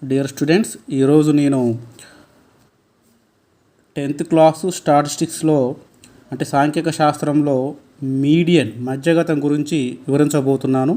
Dear students, ఈరోజు నేను 10th class స్టాటిస్టిక్స్లో అంటే సాంఖ్యక శాస్త్రంలో మీడియన్ మధ్యగతం గురించి వివరించబోతున్నాను.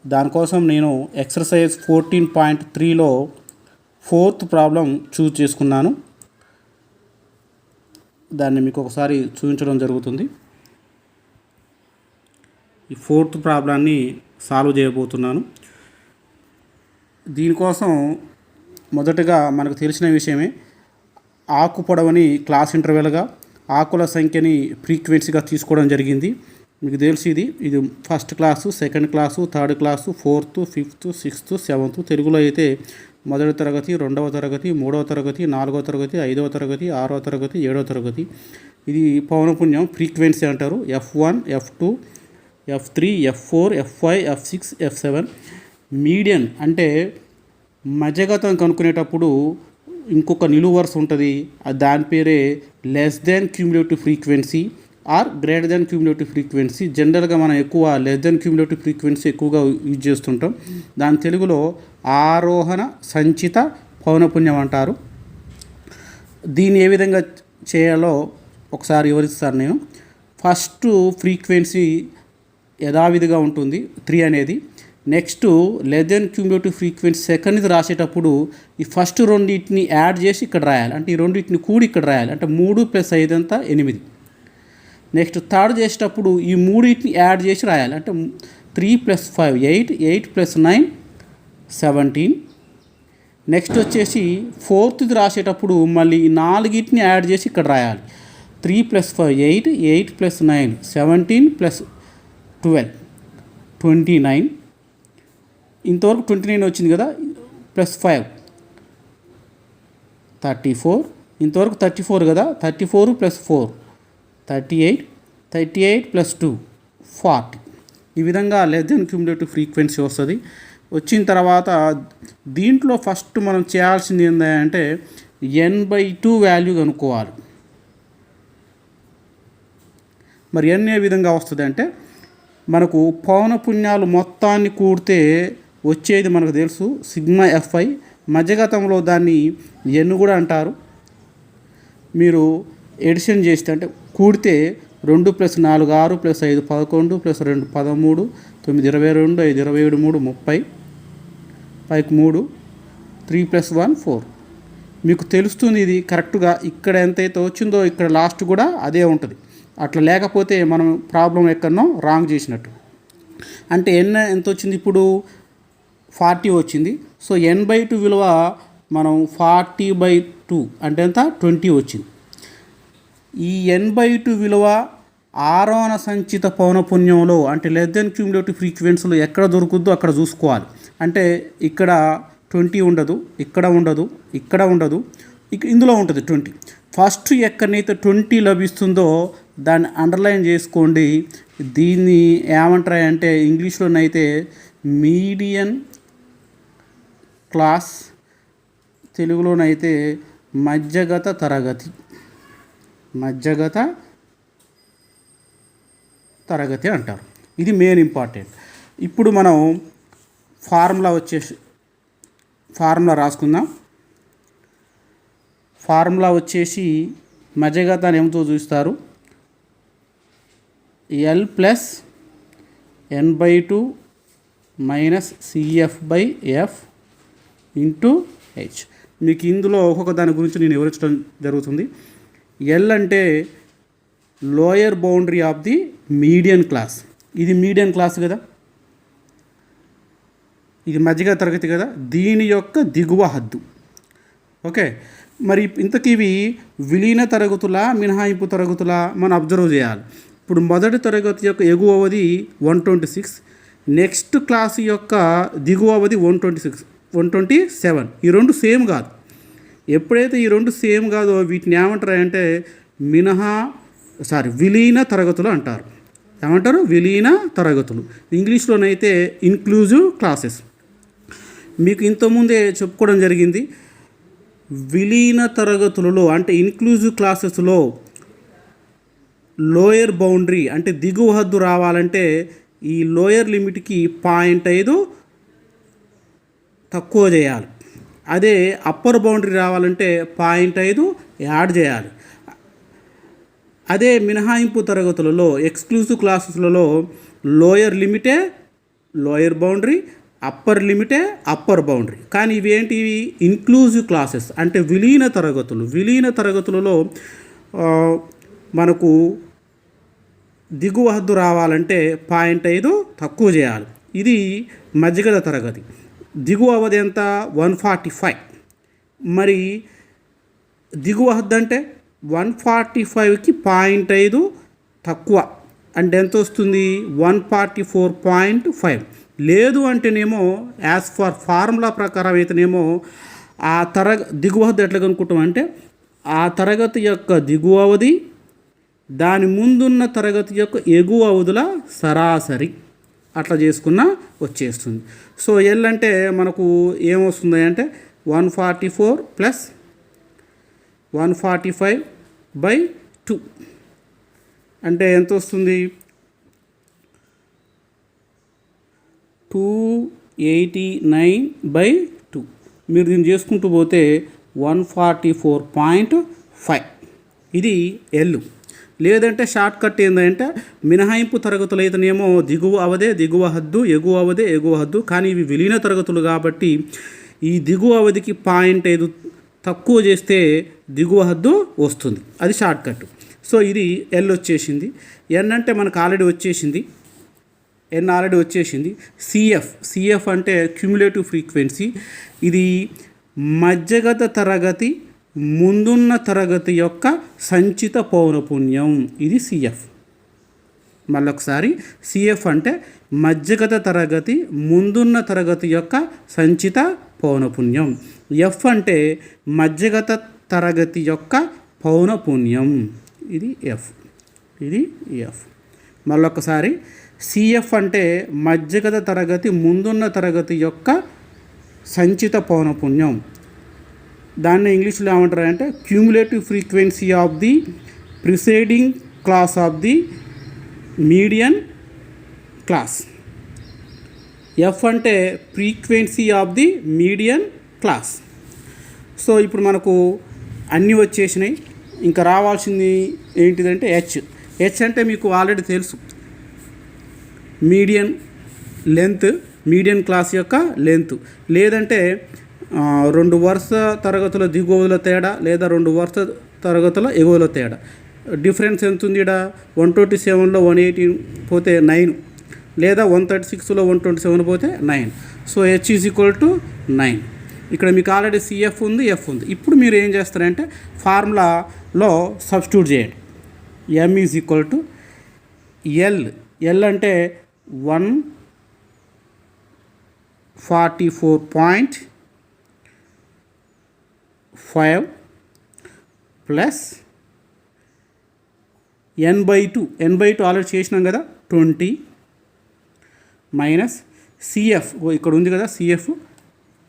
దానికోసం నేను ఎక్సర్సైజ్ 14.3లో 4th ప్రాబ్లం చూస్ చేసుకున్నాను. దాన్ని మీకు ఒకసారి చూపించడం జరుగుతుంది. ఈ 4th ప్రాబ్లాన్ని సాల్వ్ చేయబోతున్నాను. దీనికోసం మొదటగా మనకు తెలిసిన విషయమే, ఆకు పొడవని క్లాస్ ఇంటర్వెల్గా, ఆకుల సంఖ్యని ఫ్రీక్వెన్సీగా తీసుకోవడం జరిగింది. మీకు తెలిసి ఇది first class, second class, third class, 4th, 5th, 6th, 7th. తెలుగులో అయితే మొదటి తరగతి, రెండవ తరగతి, మూడవ తరగతి, నాలుగవ తరగతి, ఐదవ తరగతి, ఆరవ తరగతి, ఏడవ తరగతి. ఇది పౌనపున్యం ఫ్రీక్వెన్సీ అంటారు. F1, F2, F3, F4, F5, F6, F7. Median అంటే మధ్యగతం కనుక్కునేటప్పుడు ఇంకొక నిలువు వరుస ఉంటుంది. దాని పేరే less than cumulative frequency or greater than cumulative frequency. జనరల్గా మనం ఎక్కువ లెస్ దెన్ క్యూములేటివ్ ఫ్రీక్వెన్సీ ఎక్కువగా యూజ్ చేస్తుంటాం. దాని తెలుగులో ఆరోహణ సంచిత పౌనపున్యం అంటారు. దీన్ని ఏ విధంగా చేయాలో ఒకసారి వివరిస్తాను నేను. ఫస్ట్ ఫ్రీక్వెన్సీ యథావిధిగా ఉంటుంది 3 అనేది. Next less than cumulative frequency సెకండ్ది రాసేటప్పుడు ఈ ఫస్ట్ రెండింటిని యాడ్ చేసి ఇక్కడ రాయాలి. అంటే ఈ రెండింటిని కూడి ఇక్కడ రాయాలి. అంటే 3 + 5 అంతా 8. నెక్స్ట్ థర్డ్ చేసేటప్పుడు ఈ మూడింటిని యాడ్ చేసి రాయాలి. అంటే 3 + 5 8, 8 + 9 17. నెక్స్ట్ వచ్చేసి ఫోర్త్ది రాసేటప్పుడు మళ్ళీ ఈ 4ని యాడ్ చేసి ఇక్కడ రాయాలి. 3 + 5 8, 8 + 9 17 + 12 29. ఇంతవరకు 29 వచ్చింది కదా, +5 34. ఇంతవరకు 34 కదా, 34 + 4 38, 38 + 2 40. ఈ విధంగా లెస్ దెన్ క్యూములేటివ్ ఫ్రీక్వెన్సీ వస్తుంది. వచ్చిన తర్వాత దీంట్లో ఫస్ట్ మనం చేయాల్సింది ఏంటంటే n/2 వాల్యూ కనుక్కోవాలి. మరి n ఏ విధంగా వస్తుంది అంటే, మనకు పౌనపున్యాలు మొత్తాన్ని కూడితే వచ్చేది మనకు తెలుసు, σFi. మధ్యగతంలో దాన్ని n కూడా అంటారు. మీరు ఎడిషన్ చేస్తే అంటే కూడితే 2 + 4 6 + 5 11 + 2 13 9 22 5 27 3 30 పైకి 3 3 + 1 4. మీకు తెలుస్తుంది ఇది కరెక్ట్గా. ఇక్కడ ఎంతైతే వచ్చిందో ఇక్కడ లాస్ట్ కూడా అదే ఉంటుంది. అట్లా లేకపోతే మనం ప్రాబ్లం ఎక్కడనో రాంగ్ చేసినట్టు. అంటే n ఎంత వచ్చింది, ఇప్పుడు 40 వచ్చింది. సో n/2 విలువ మనం 40/2 అంటే ఎంత, 20 వచ్చింది. ఈ n/2 విలువ ఆరోహణ సంచిత పౌనపున్యంలో అంటే లెస్ దెన్ క్యూములేటివ్ ఫ్రీక్వెన్సీలో ఎక్కడ దొరుకుద్దో అక్కడ చూసుకోవాలి. అంటే ఇక్కడ 20 ఉండదు, ఇక్కడ ఉండదు, ఇక్కడ ఉండదు, ఇందులో ఉంటుంది 20. ఫస్ట్ ఎక్కడనైతే 20 లభిస్తుందో దాన్ని అండర్లైన్ చేసుకోండి. దీన్ని ఏమంటారంటే ఇంగ్లీష్లోనైతే మీడియన్ క్లాస్, తెలుగులోనైతే మధ్యగత తరగతి, మధ్యగత తరగతి అంటారు. ఇది మెయిన్ ఇంపార్టెంట్. ఇప్పుడు మనం ఫార్ములా రాసుకుందాం. ఫార్ములా వచ్చేసి మధ్యగతాన్ని ఏమిటో చూస్తారు, L + n/2 - CF/F × H. మీకు ఇందులో ఒక్కొక్క దాని గురించి నేను వివరించడం జరుగుతుంది. L అంటే lower boundary of the median class. ఇది మీడియన్ క్లాస్ కదా, ఇది మధ్యగత తరగతి కదా, దీని యొక్క దిగువ హద్దు. ఓకే, మరి ఇంతకీ ఇవి విలీన తరగతుల మినహాయింపు తరగతుల మనం అబ్జర్వ్ చేయాలి. ఇప్పుడు మొదటి తరగతి యొక్క ఎగువ అవధి 126, నెక్స్ట్ క్లాస్ యొక్క దిగువ అవధి 126, 127. ఈ రెండు సేమ్ కాదు. ఎప్పుడైతే ఈ రెండు సేమ్ కాదో వీటిని ఏమంటారంటే విలీన తరగతులు అంటారు. ఏమంటారు, విలీన తరగతులు. ఇంగ్లీష్లోనైతే ఇన్క్లూజివ్ క్లాసెస్. మీకు ఇంతకుముందే చెప్పుకోవడం జరిగింది, విలీన తరగతులలో అంటే ఇన్క్లూజివ్ క్లాసెస్లో లోయర్ బౌండరీ అంటే దిగువ హద్దు రావాలంటే ఈ లోయర్ లిమిట్కి 0.5 తక్కువ చేయాలి. అదే అప్పర్ బౌండరీ రావాలంటే 0.5 యాడ్ చేయాలి. అదే మినహాయింపు తరగతులలో ఎక్స్క్లూజివ్ క్లాసెస్లలో లోయర్ లిమిటే లోయర్ బౌండరీ, అప్పర్ లిమిటే అప్పర్ బౌండరీ. కానీ ఇవేంటివి ఇన్క్లూజివ్ క్లాసెస్ అంటే విలీన తరగతులు. విలీన తరగతులలో మనకు దిగువ హద్దు రావాలంటే 0.5 తక్కువ చేయాలి. ఇది మధ్యగత తరగతి. దిగువ అవధి ఎంత 145. మరి దిగువ హద్దు అంటే 145కి 0.5 తక్కువ అంటే ఎంత వస్తుంది 144.5. లేదు అంటేనేమో యాజ్ ఫర్ ఫార్ములా ప్రకారం అయితేనేమో ఆ దిగువ హద్దు ఎట్లా కనుక్కుంటాం అంటే ఆ తరగతి యొక్క దిగువ అవధి దాని ముందున్న తరగతి యొక్క ఎగువ అవధుల సరాసరి అట్లా చేసుకున్న వచ్చేస్తుంది. సో ఎల్ అంటే మనకు ఏమొస్తుంది అంటే 144 ప్లస్ 145/2 అంటే ఎంత వస్తుంది 289/2. మీరు దీన్ని చేసుకుంటూ పోతే 144.5. ఇది ఎల్లు. లేదంటే షార్ట్ కట్ ఏంటంటే మినహాయింపు తరగతులు అయితేనేమో దిగువ అవధే దిగువ హద్దు, ఎగువ అవధే ఎగువ హద్దు. కానీ ఇవి విలీన తరగతులు కాబట్టి ఈ దిగువ అవధికి 0.5 తక్కువ చేస్తే దిగువ హద్దు వస్తుంది. అది షార్ట్ కట్. సో ఇది ఎల్ వచ్చేసింది. ఎన్ అంటే మనకు ఆల్రెడీ వచ్చేసింది. ఎన్ ఆల్రెడీ వచ్చేసింది. సిఎఫ్ అంటే క్యుములేటివ్ ఫ్రీక్వెన్సీ. ఇది మధ్యగత తరగతి ముందున్న తరగతి యొక్క సంచిత పౌనపున్యం. ఇది సిఎఫ్. మళ్ళొకసారి సిఎఫ్ అంటే మధ్యగత తరగతి ముందున్న తరగతి యొక్క సంచిత పౌనపున్యం. ఎఫ్ అంటే మధ్యగత తరగతి యొక్క పౌనపున్యం. ఇది ఎఫ్. ఇది ఎఫ్. మళ్ళొకసారి సిఎఫ్ అంటే మధ్యగత తరగతి ముందున్న తరగతి యొక్క సంచిత పౌనపున్యం. దాన్ని ఇంగ్లీష్లో ఏమంటారు అంటే cumulative frequency of the preceding class of the median class. F అంటే frequency of the median class. So ఇప్పుడు మనకు అన్నీ వచ్చేసినాయి. ఇంకా రావాల్సింది ఏంటిదంటే హెచ్ అంటే మీకు ఆల్రెడీ తెలుసు. మీడియన్ లెంత్, మీడియన్ క్లాస్ యొక్క లెంత్. లేదంటే 2 వరుస తరగతుల దిగువల తేడా లేదా 2 వరుస తరగతుల ఎగువల తేడా. డిఫరెన్స్ ఎంత ఉంది ఇక్కడ 127లో 118 పోతే 9, లేదా 136లో 127 పోతే 9. So H is equal to 9. ఇక్కడ మీకు ఆల్రెడీ సిఎఫ్ ఉంది, ఎఫ్ ఉంది. ఇప్పుడు మీరు ఏం చేస్తారంటే ఫార్ములాలో సబ్స్టిట్యూట్ చేయండి. ఎం ఈజ్ ఈక్వల్ టు ఎల్ అంటే 144.5 ప్లస్ n/2 ఆల్రెడీ చేసినాం కదా 20 మైనస్ సిఎఫ్ ఇక్కడ ఉంది కదా సిఎఫ్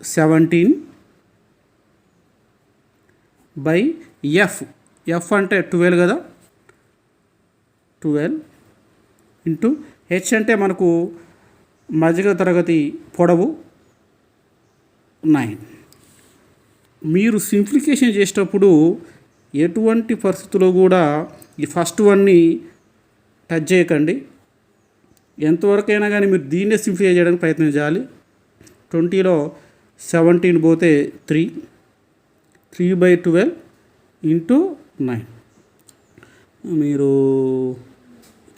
17/ఎఫ్. ఎఫ్ అంటే 12 కదా 12 ఇంటూ హెచ్ అంటే మనకు మధ్యగత తరగతి పొడవు 9. మీరు సింప్లిఫికేషన్ చేసేటప్పుడు ఎటువంటి పరిస్థితుల్లో కూడా ఈ ఫస్ట్ వన్ని టచ్ చేయకండి. ఎంతవరకైనా కానీ మీరు దీన్నే సింప్లిఫై చేయడానికి ప్రయత్నం చేయాలి. 20లో 17 పోతే 3/12 ఇంటూ 9. మీరు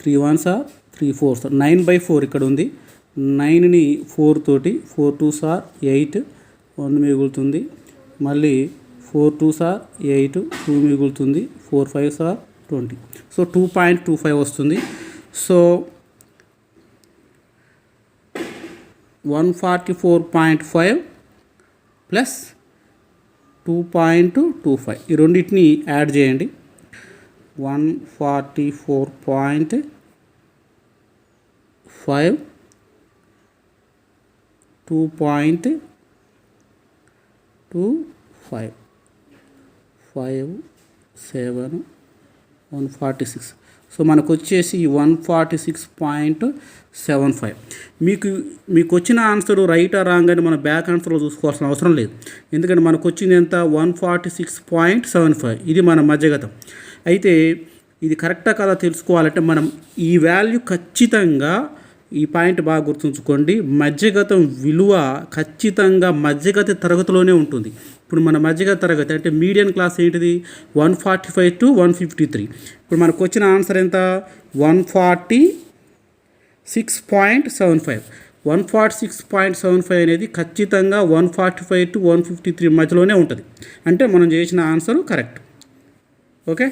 3 1s 3 4s 9/4 ఇక్కడ ఉంది. 9ని 4 తోటి 4 2s 8 1 మిగులుతుంది. మళ్ళీ 4 2s 8 2 మిగులుతుంది. 4 5s 20. సో 2.25 వస్తుంది. సో 144.5 ప్లస్ 2.25 ఈ రెండింటిని యాడ్ చేయండి. 144.5 2.25 5 7 146 సో మనకు వచ్చేసి 146.75. మీకు వచ్చిన ఆన్సర్ రైట్ ఆ రాంగ్ అని మనం బ్యాక్ ఆన్సర్లో చూసుకోవాల్సిన అవసరం లేదు. ఎందుకంటే మనకు వచ్చింది ఎంత 146.75. ఇది మన మధ్యగతం. అయితే ఇది కరెక్టా కదా తెలుసుకోవాలంటే మనం ఈ వాల్యూ ఖచ్చితంగా, ఈ పాయింట్ బాగా గుర్తుంచుకోండి, మధ్యగతం విలువ ఖచ్చితంగా మధ్యగత తరగతిలోనే ఉంటుంది. ఇప్పుడు మన మధ్యగత తరగతి అంటే మీడియన్ క్లాస్ ఏంటిది 145 to 153. ఇప్పుడు మనకు వచ్చిన ఆన్సర్ ఎంత 146.75. 146.75 అనేది ఖచ్చితంగా 145 to 153 మధ్యలోనే ఉంటుంది. అంటే మనం చేసిన ఆన్సర్ కరెక్ట్. ఓకే.